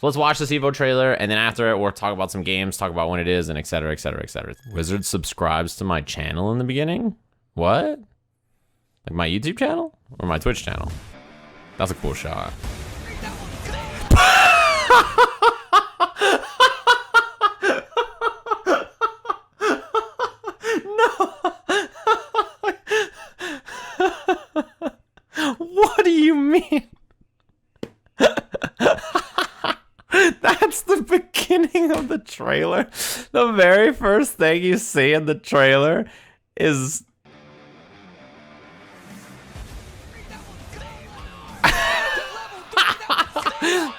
So let's watch this EVO trailer, and then after it, we'll talk about some games, talk about when it is, and et cetera, et cetera, et cetera. Wizard subscribes to my channel in the beginning? What? Like my YouTube channel? Or my Twitch channel? That's a cool shot. What do you mean? That's the beginning of the trailer. The very first thing you see in the trailer is...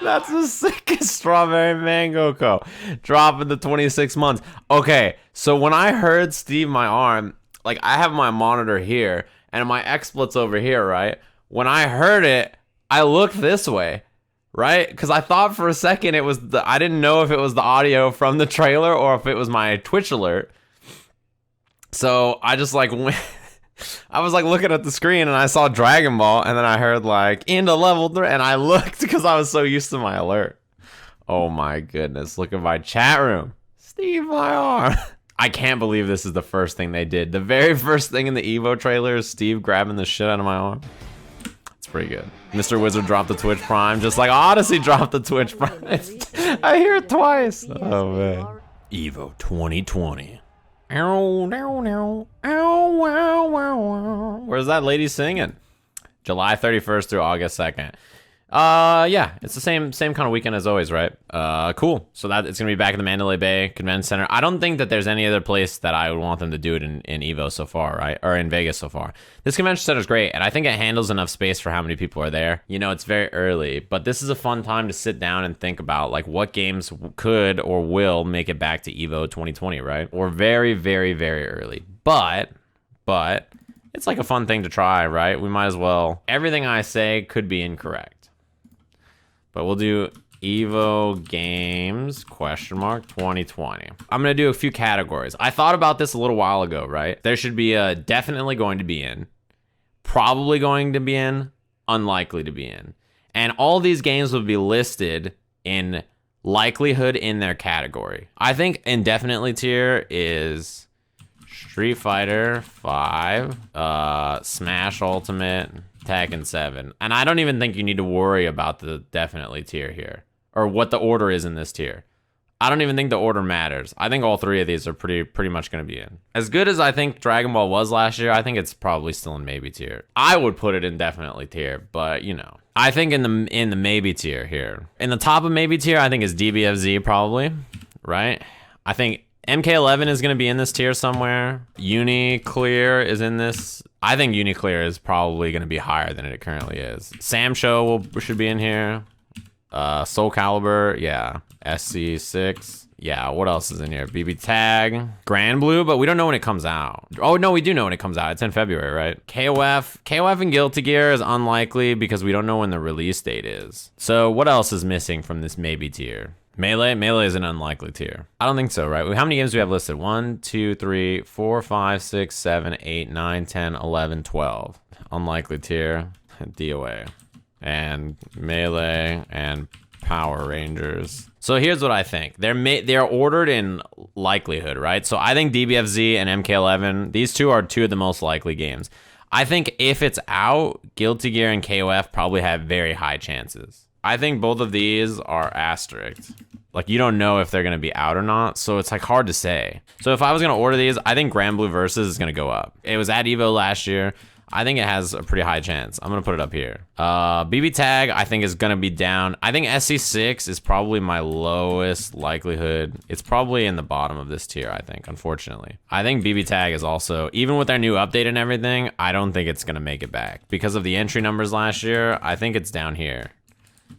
That's the sickest strawberry mango co. Drop in the 26 months. Okay, so when I heard Steve my arm, like I have my monitor here and my XSplit's over here, right? When I heard it, I looked this way, right? Because I thought for a second it was I didn't know if it was the audio from the trailer or if it was my Twitch alert. So I just like went, I was like looking at the screen and I saw Dragon Ball and then I heard like into level 3 and I looked because I was so used to my alert. Oh my goodness, look at my chat room. Steve my arm. I can't believe this is the first thing they did. The very first thing in the EVO trailer is Steve grabbing the shit out of my arm. It's pretty good. Mr. Wizard dropped the Twitch Prime just like Odyssey dropped the Twitch Prime. I hear it twice. Oh man. EVO 2020. Where's that lady singing? July 31st through August 2nd. Yeah, it's the same kind of weekend as always, right? Cool. So that it's gonna be back at the Mandalay Bay Convention Center. I don't think that there's any other place that I would want them to do it in EVO so far, right? Or in Vegas so far. This convention center is great, and I think it handles enough space for how many people are there. You know, it's very early, but this is a fun time to sit down and think about like what games could or will make it back to EVO 2020, right? Or very, very, very early. But it's like a fun thing to try, right? We might as well. Everything I say could be incorrect. But we'll do EVO Games, question mark, 2020. I'm gonna do a few categories. I thought about this a little while ago, right? There should be a definitely going to be in, probably going to be in, unlikely to be in. And all these games would be listed in likelihood in their category. I think indefinitely tier is Street Fighter 5, Smash Ultimate, Tekken 7. And I don't even think you need to worry about the definitely tier here or what the order is in this tier. I don't even think the order matters. I think all three of these are pretty much going to be in. As good as I think Dragon Ball was last year, I think it's probably still in maybe tier. I would put it in definitely tier, but you know. I think in the maybe tier here. In the top of maybe tier, I think is DBFZ probably, right? I think MK11 is going to be in this tier somewhere. Uniclear is in this. I think Uniclear is probably going to be higher than it currently is. Sam Show should be in here. Soul Calibur, yeah. SC6, yeah. What else is in here? BB Tag, Grand Blue, but we don't know when it comes out. Oh no, we do know when it comes out. It's in February, right? KOF and Guilty Gear is unlikely because we don't know when the release date is. So what else is missing from this maybe tier? Melee is an unlikely tier. I don't think so, right? How many games do we have listed? 1, 2, 3, 4, 5, 6, 7, 8, 9, 10, 11, 12. Unlikely tier, DOA. And Melee and Power Rangers. So here's what I think. They're ordered in likelihood, right? So I think DBFZ and MK11, these two are two of the most likely games. I think if it's out, Guilty Gear and KOF probably have very high chances. I think both of these are asterisked. Like you don't know if they're gonna be out or not, so it's like hard to say. So if I was gonna order these, I think Grand Blue Versus is gonna go up. It was at EVO last year. I think it has a pretty high chance. I'm gonna put it up here. BB Tag I think is gonna be down. I think SC6 is probably my lowest likelihood. It's probably in the bottom of this tier, I think, unfortunately. I think BB Tag is also, even with their new update and everything, I don't think it's gonna make it back. Because of the entry numbers last year, I think it's down here.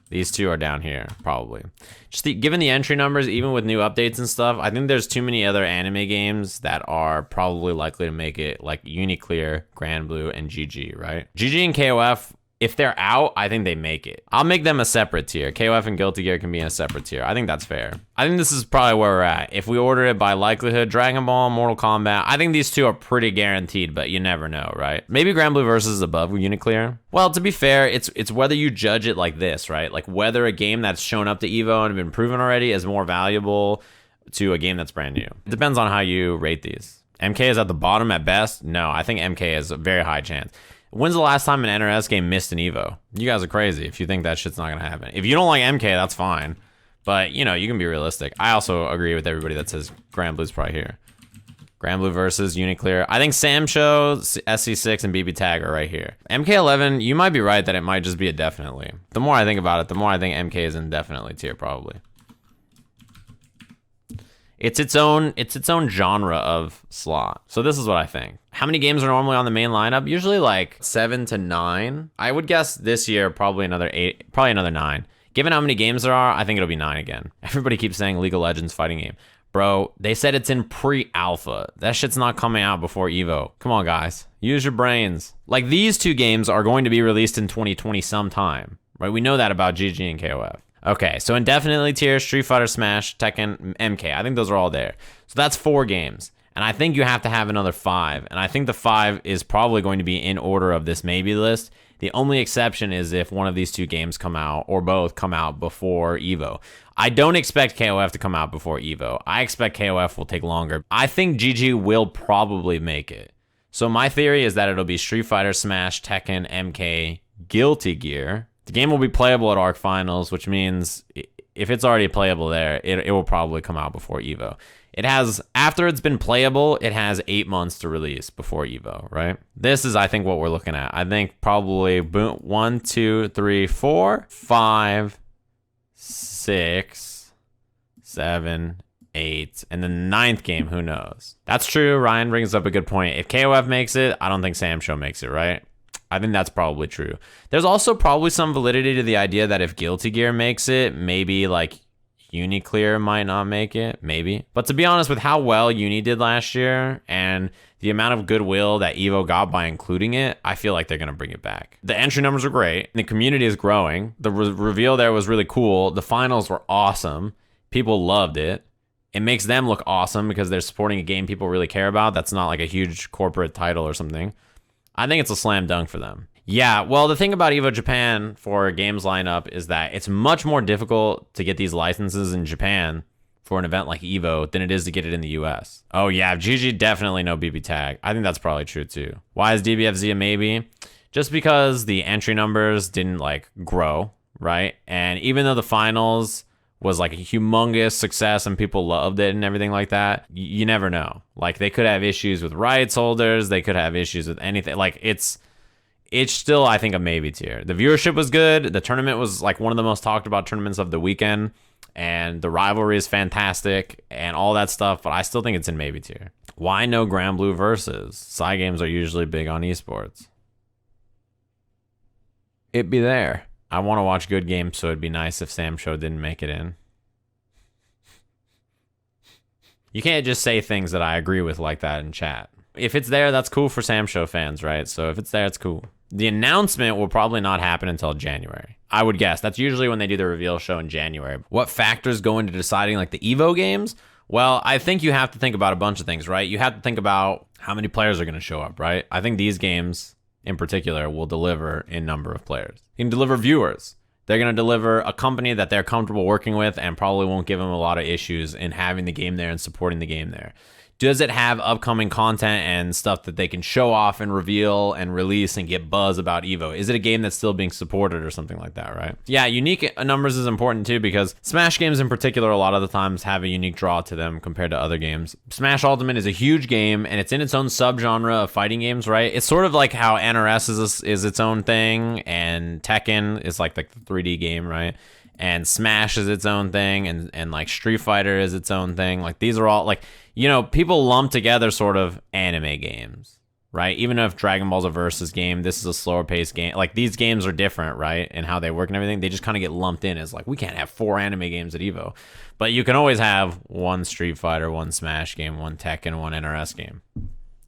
These two are down here, probably. Just given the entry numbers, even with new updates and stuff, I think there's too many other anime games that are probably likely to make it, like Uniclear, Grand Blue, and GG, right? GG and KOF If they're out, I think they make it. I'll make them a separate tier. KOF and Guilty Gear can be in a separate tier. I think that's fair. I think this is probably where we're at. If we order it by likelihood, Dragon Ball, Mortal Kombat, I think these two are pretty guaranteed, but you never know, right? Maybe Grand Blue Versus is above Uniclear. Well, to be fair, it's whether you judge it like this, right? Like whether a game that's shown up to EVO and been proven already is more valuable to a game that's brand new. It depends on how you rate these. MK is at the bottom at best? No, I think MK is a very high chance. When's the last time an NRS game missed an EVO? You guys are crazy if you think that shit's not going to happen. If you don't like MK, that's fine. But, you know, you can be realistic. I also agree with everybody that says Grand Blue's probably here. Grand Blue versus Uniclear. I think Sam Show, SC6, and BB Tag are right here. MK11, you might be right that it might just be a definitely. The more I think about it, the more I think MK is in definitely tier, probably. It's its own genre of slot. So this is what I think. How many games are normally on the main lineup? Usually like 7 to 9. I would guess this year probably another 8, probably another 9. Given how many games there are, I think it'll be 9 again. Everybody keeps saying League of Legends fighting game. Bro, they said it's in pre-alpha. That shit's not coming out before EVO. Come on, guys. Use your brains. Like, these two games are going to be released in 2020 sometime, right? We know that about GG and KOF. Okay, so indefinitely tier, Street Fighter, Smash, Tekken, MK. I think those are all there. So that's 4 games. And I think you have to have another 5. And I think the 5 is probably going to be in order of this maybe list. The only exception is if one of these 2 games come out, or both come out before EVO. I don't expect KOF to come out before EVO. I expect KOF will take longer. I think GG will probably make it. So my theory is that it'll be Street Fighter, Smash, Tekken, MK, Guilty Gear. The game will be playable at ARC Finals, which means if it's already playable there, it will probably come out before EVO. It has, after it's been playable, it has 8 months to release before EVO, right? This is, I think, what we're looking at. I think probably 1, 2, 3, 4, 5, 6, 7, 8, and then the 9th game, who knows? That's true. Ryan brings up a good point. If KOF makes it, I don't think Sam Show makes it, right? I think that's probably true. There's also probably some validity to the idea that if Guilty Gear makes it, maybe like Uniclear might not make it, maybe. But to be honest, with how well Uni did last year and the amount of goodwill that EVO got by including it, I feel like they're going to bring it back. The entry numbers are great. The community is growing. The reveal there was really cool. The finals were awesome. People loved it. It makes them look awesome because they're supporting a game people really care about. That's not like a huge corporate title or something. I think it's a slam dunk for them. Yeah, well, the thing about EVO Japan for games lineup is that it's much more difficult to get these licenses in Japan for an event like EVO than it is to get it in the US. Oh yeah, GG definitely no BB Tag. I think that's probably true too. Why is DBFZ a maybe? Just because the entry numbers didn't like grow, right? And even though the finals was like a humongous success and people loved it and everything like that, you never know. Like they could have issues with rights holders, they could have issues with anything. Like it's still, I think, a maybe tier. The viewership was good. The tournament was like one of the most talked about tournaments of the weekend, and the rivalry is fantastic and all that stuff, but I still think it's in maybe tier. Why no Grand Blue versus? Side games are usually big on esports. It'd be there. I want to watch good games, so it'd be nice if Sam Show didn't make it in. You can't just say things that I agree with like that in chat. If it's there, that's cool for Sam Show fans, right? So if it's there, it's cool. The announcement will probably not happen until January, I would guess. That's usually when they do the reveal show in January. What factors go into deciding like the EVO games? Well, I think you have to think about a bunch of things, right? You have to think about how many players are going to show up, right? I think these games in particular will deliver in number of players. You can deliver viewers. They're going to deliver a company that they're comfortable working with and probably won't give them a lot of issues in having the game there and supporting the game there. Does it have upcoming content and stuff that they can show off and reveal and release and get buzz about EVO? Is it a game that's still being supported or something like that, right? Yeah, unique numbers is important too because Smash games in particular a lot of the times have a unique draw to them compared to other games. Smash Ultimate is a huge game and it's in its own subgenre of fighting games, right? It's sort of like how NRS is its own thing and Tekken is like the 3D game, right? And Smash is its own thing and like Street Fighter is its own thing. Like these are all like, you know, people lump together sort of anime games, right? Even if Dragon Ball's a versus game, this is a slower paced game. Like these games are different, right? And how they work and everything. They just kind of get lumped in as like, we can't have 4 anime games at EVO. But you can always have one Street Fighter, one Smash game, one Tekken, one NRS game.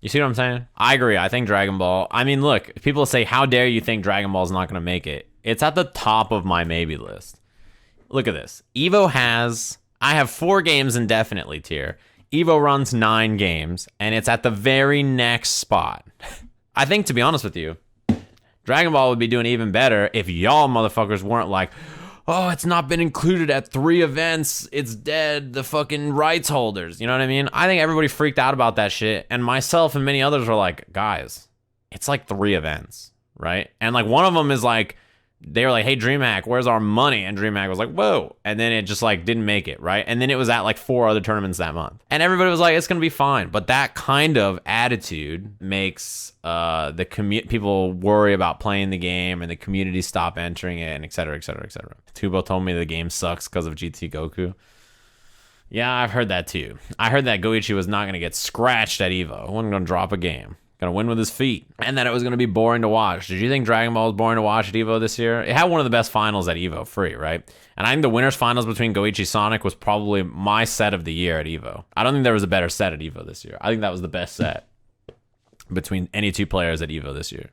You see what I'm saying? I agree. I think Dragon Ball. I mean, look, people say, how dare you think Dragon Ball's not going to make it? It's at the top of my maybe list. Look at this. EVO I have 4 games indefinitely tier. EVO runs 9 games, and it's at the very next spot. I think, to be honest with you, Dragon Ball would be doing even better if y'all motherfuckers weren't like, oh, it's not been included at 3 events. It's dead. The fucking rights holders. You know what I mean? I think everybody freaked out about that shit. And myself and many others were like, guys, it's like 3 events, right? And like one of them is like, they were like, hey, DreamHack, where's our money? And DreamHack was like, whoa. And then it just like didn't make it, right? And then it was at like 4 other tournaments that month. And everybody was like, it's going to be fine. But that kind of attitude makes people worry about playing the game and the community stop entering it and et cetera, et cetera, et cetera. Tubo told me the game sucks because of GT Goku. Yeah, I've heard that too. I heard that Goichi was not going to get scratched at EVO. He wasn't going to drop a game. Gonna win with his feet. And that it was gonna be boring to watch. Did you think Dragon Ball was boring to watch at EVO this year? It had one of the best finals at EVO, free, right? And I think the winners finals between Goichi Sonic was probably my set of the year at EVO. I don't think there was a better set at EVO this year. I think that was the best set between any 2 players at EVO this year.